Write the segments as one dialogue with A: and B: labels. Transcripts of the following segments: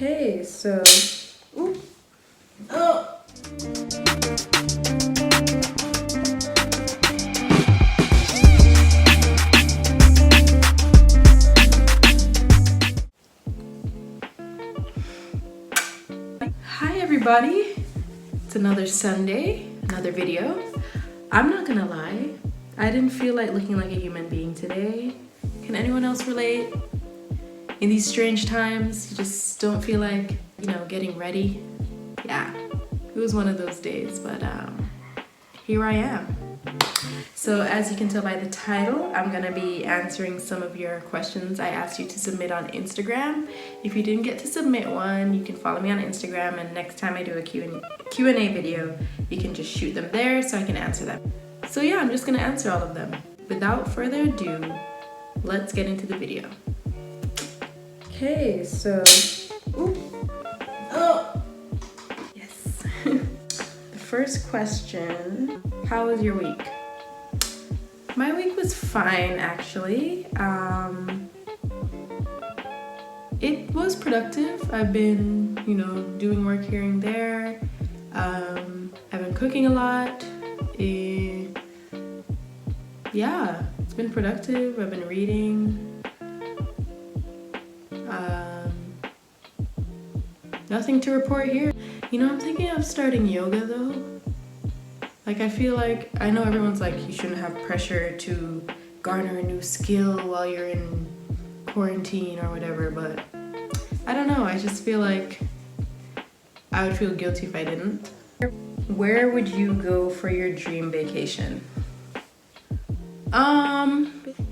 A: Okay, so ooh. Oh. Hi everybody, it's another Sunday, another video. I'm not gonna lie, I didn't feel like looking like a human being today. Can anyone else relate? In these strange times, you just don't feel like, getting ready. Yeah, it was one of those days, but here I am. So as you can tell by the title, I'm gonna be answering some of your questions I asked you to submit on Instagram. If you didn't get to submit one, you can follow me on Instagram, and next time I do a Q&A video, you can just shoot them there so I can answer them. So yeah, I'm just gonna answer all of them. Without further ado, let's get into the video. Okay, so yes. The first question, how was your week? My week was fine, actually. It was productive. I've been, doing work here and there. I've been cooking a lot. Yeah, it's been productive. I've been reading. Nothing to report here. I'm thinking of starting yoga though. I feel like, I know everyone's like, you shouldn't have pressure to garner a new skill while you're in quarantine or whatever, but I don't know, I just feel like I would feel guilty if I didn't. Where would you go for your dream vacation?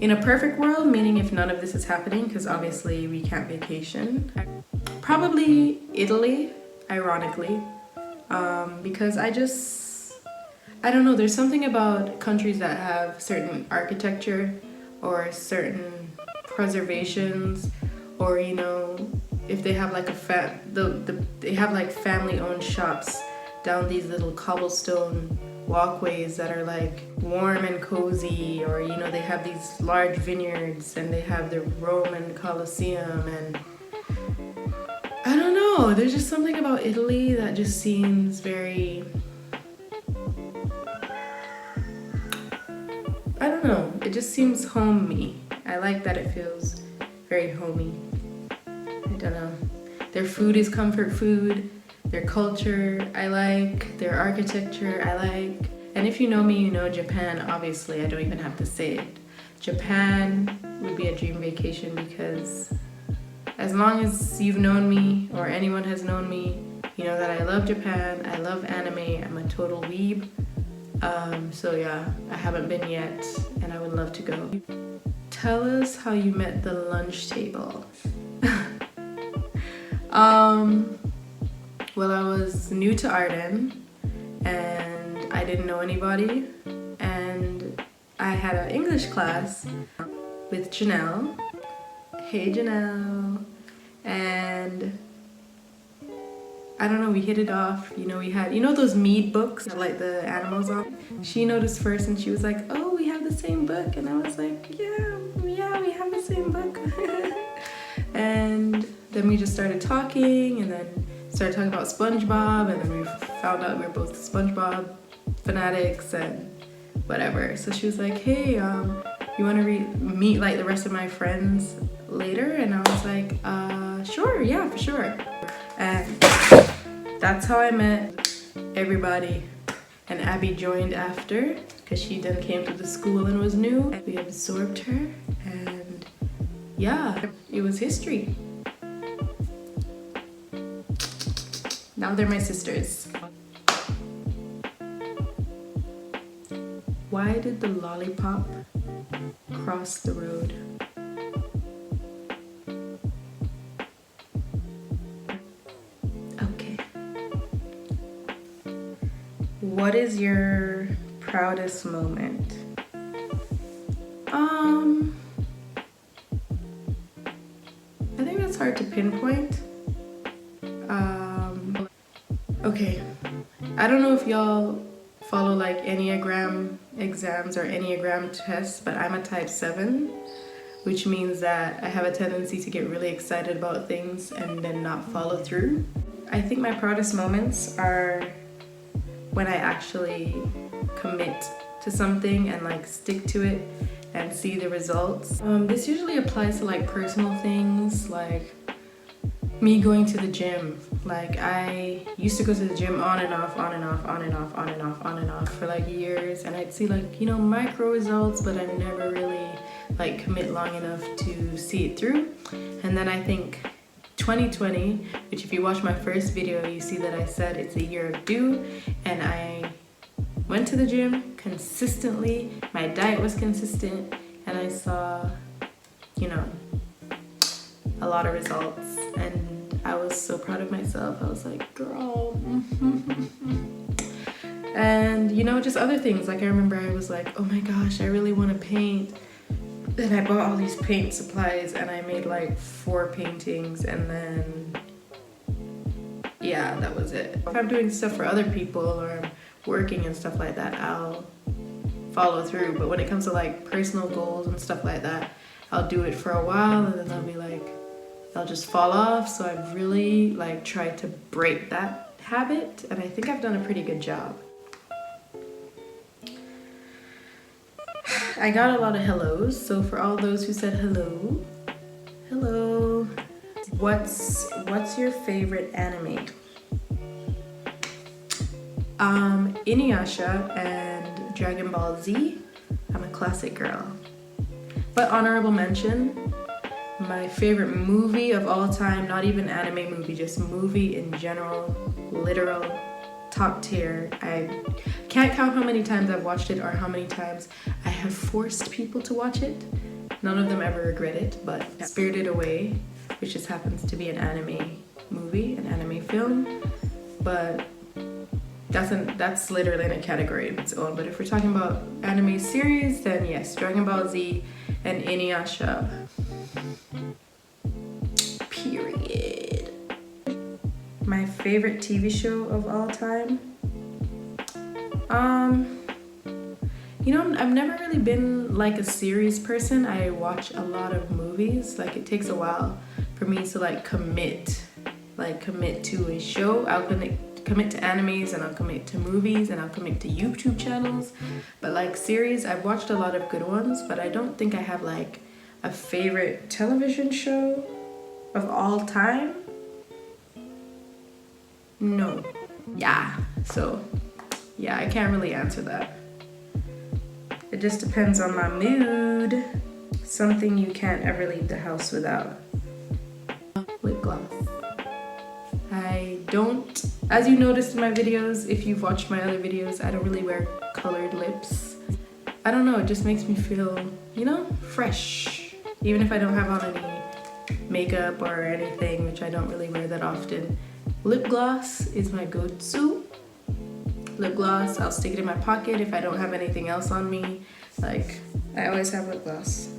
A: In a perfect world, meaning if none of this is happening, because obviously we can't vacation, probably Italy, ironically, because I don't know, there's something about countries that have certain architecture or certain preservations, or if they have like they have like family-owned shops down these little cobblestone walkways that are like warm and cozy, or they have these large vineyards and they have the Roman Colosseum, and I don't know, there's just something about Italy that just seems very, I don't know, it just seems homey. I like that it feels very homey. I don't know. Their food is comfort food. Their culture, I like. Their architecture, I like. And if you know me, you know Japan, obviously. I don't even have to say it. Japan would be a dream vacation because as long as you've known me or anyone has known me, you know that I love Japan. I love anime. I'm a total weeb. So yeah, I haven't been yet and I would love to go. Tell us how you met the lunch table. Well, I was new to Arden and I didn't know anybody, and I had an English class with Janelle. Hey Janelle. And I don't know, we hit it off. We had, those Mead books that like the animals on? She noticed first and she was like, oh, we have the same book. And I was like, yeah, we have the same book. And then we just started talking, and then started talking about SpongeBob, and then we found out we were both SpongeBob fanatics and whatever. So she was like, hey, you want to meet like the rest of my friends later? And I was like, sure, yeah, for sure. And that's how I met everybody. And Abby joined after, because she then came to the school and was new. We absorbed her, and yeah, it was history. Now they're my sisters. Why did the lollipop cross the road? Okay. What is your proudest moment? I think that's hard to pinpoint. Okay, I don't know if y'all follow like Enneagram exams or Enneagram tests, but I'm a type 7, which means that I have a tendency to get really excited about things and then not follow through. I think my proudest moments are when I actually commit to something and like stick to it and see the results. This usually applies to like personal things, like me going to the gym. Like I used to go to the gym on and off for like years, and I'd see like, you know, micro results, but I never really like commit long enough to see it through. And then I think 2020, which if you watch my first video, you see that I said it's a year of do, and I went to the gym consistently, my diet was consistent, and I saw, you know, a lot of results, and I was so proud of myself. I was like, girl. And you know, just other things, like I remember I was like, oh my gosh, I really want to paint. Then I bought all these paint supplies and I made like 4 paintings, and then yeah, that was it. If I'm doing stuff for other people or I'm working and stuff like that, I'll follow through. But when it comes to like personal goals and stuff like that, I'll do it for a while and then I'll be like, I'll just fall off. So I've really like tried to break that habit, and I think I've done a pretty good job. I got a lot of hellos, so for all those who said hello, hello. What's your favorite anime? Inuyasha and Dragon Ball Z. I'm a classic girl. But honorable mention, my favorite movie of all time, not even anime movie, just movie in general, literal top tier. I can't count how many times I've watched it or how many times I have forced people to watch it. None of them ever regret it, but Spirited Away, which just happens to be an anime movie, an anime film, but that's literally in a category of its own. But if we're talking about anime series, then yes, Dragon Ball Z and Inuyasha. Period. My favorite TV show of all time? You know, I've never really been like a series person. I watch a lot of movies. Like it takes a while for me to like commit to a show. I'll commit to animes, and I'll commit to movies, and I'll commit to YouTube channels. But like series, I've watched a lot of good ones, but I don't think I have like a favorite television show of all time. No. Yeah, so yeah, I can't really answer that. It just depends on my mood. Something you can't ever leave the house without. Lip gloss. I don't, as you noticed in my videos, if you've watched my other videos, I don't really wear colored lips. I don't know, it just makes me feel, you know, fresh. Even if I don't have on any makeup or anything, which I don't really wear that often. Lip gloss is my go-to. Lip gloss, I'll stick it in my pocket if I don't have anything else on me. Like, I always have lip gloss.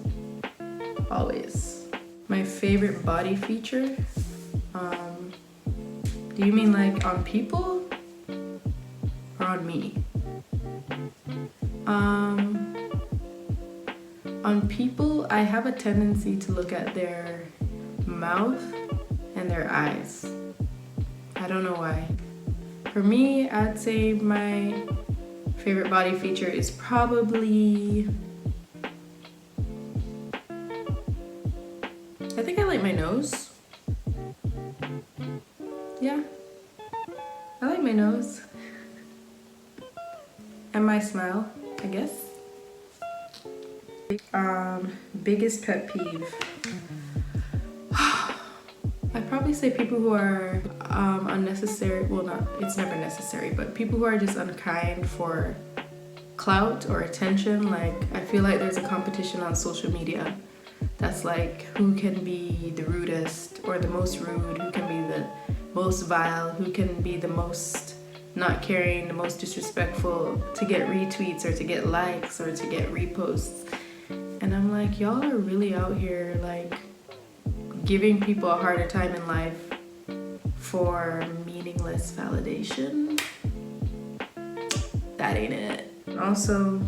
A: Always. My favorite body feature? Do you mean like on people or on me? On people, I have a tendency to look at their mouth and their eyes. I don't know why. For me, I'd say my favorite body feature is probably, I think I like my nose. Yeah, I like my nose. And my smile, I guess. Biggest pet peeve. I'd probably say people who are unnecessary, well not, it's never necessary, but people who are just unkind for clout or attention. Like, I feel like there's a competition on social media that's like who can be the rudest or the most rude, who can be the most vile, who can be the most not caring, the most disrespectful, to get retweets or to get likes or to get reposts. And I'm like, y'all are really out here like giving people a harder time in life for meaningless validation. That ain't it. Also,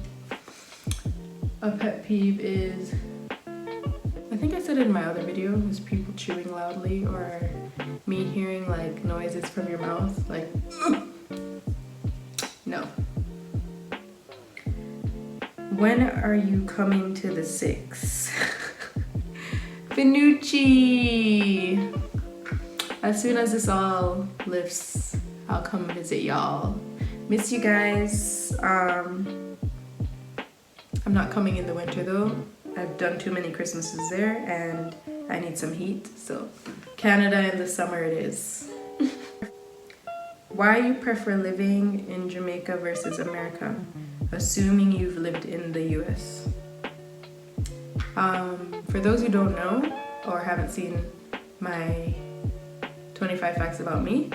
A: a pet peeve is think I said it in my other video, was people chewing loudly or me hearing like noises from your mouth, like no. When are you coming to the 6? Finucci! As soon as this all lifts, I'll come visit y'all. Miss you guys. I'm not coming in the winter though. I've done too many Christmases there and I need some heat. So Canada in the summer it is. Why you prefer living in Jamaica versus America, assuming you've lived in the US? For those who don't know or haven't seen my 25 facts about me,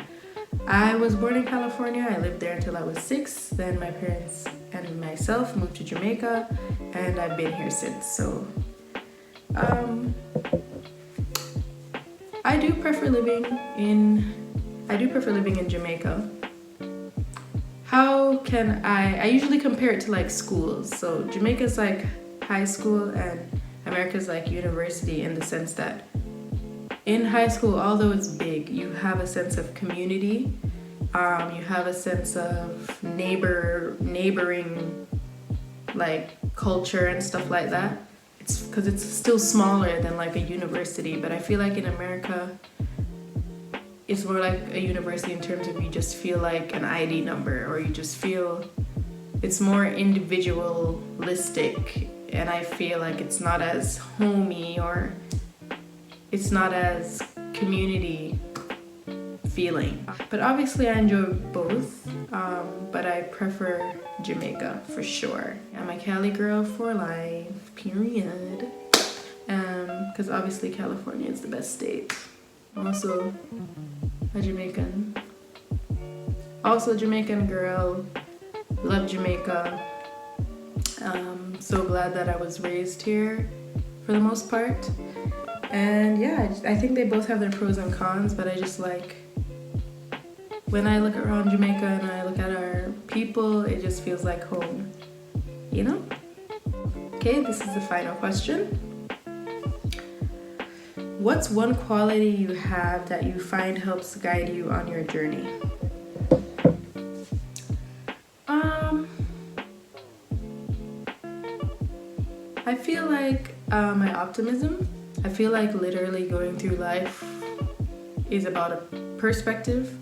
A: I was born in California. I lived there until I was 6. Then my parents and myself moved to Jamaica and I've been here since. So I do prefer living in Jamaica. How can I usually compare it to like schools. So Jamaica's like high school and America's like university, in the sense that in high school, although it's big, you have a sense of community. You have a sense of neighboring like culture and stuff like that. It's because it's still smaller than like a university, but I feel like in America it's more like a university in terms of you just feel like an ID number, or you just feel it's more individualistic, and I feel like it's not as homey or it's not as community feeling. But obviously I enjoy both, but I prefer Jamaica for sure. I'm a Cali girl for life, period. Because obviously California is the best state. Also a Jamaican. Also a Jamaican girl, love Jamaica. So glad that I was raised here for the most part. And yeah, I think they both have their pros and cons, but I just like, when I look around Jamaica and I look at our people, it just feels like home, you know? Okay, this is the final question. What's one quality you have that you find helps guide you on your journey? I feel like my optimism. I feel like literally going through life is about a perspective,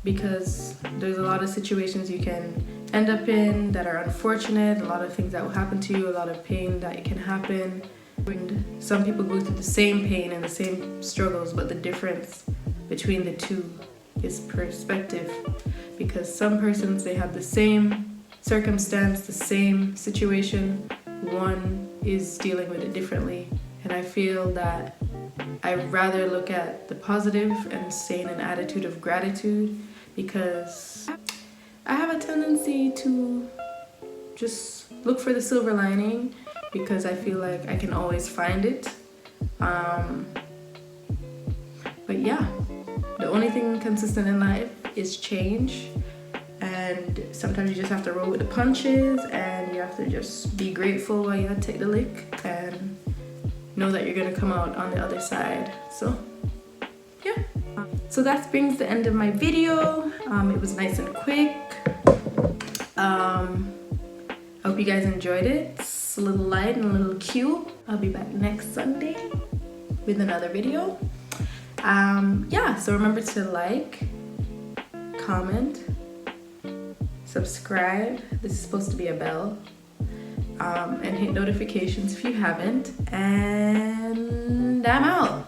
A: because there's a lot of situations you can end up in that are unfortunate, a lot of things that will happen to you, a lot of pain that can happen. And some people go through the same pain and the same struggles, but the difference between the two is perspective, because some persons, they have the same circumstance, the same situation, one is dealing with it differently. And I feel that I'd rather look at the positive and stay in an attitude of gratitude, because I have a tendency to just look for the silver lining, because I feel like I can always find it. But yeah, the only thing consistent in life is change, and sometimes you just have to roll with the punches, and you have to just be grateful while you take the lick and know that you're gonna come out on the other side. So yeah, so that brings the end of my video. It was nice and quick. I hope you guys enjoyed it. It's a little light and a little cute. I'll be back next Sunday with another video. Yeah, so remember to like, comment, subscribe. This is supposed to be a bell. And hit notifications if you haven't. And I'm out.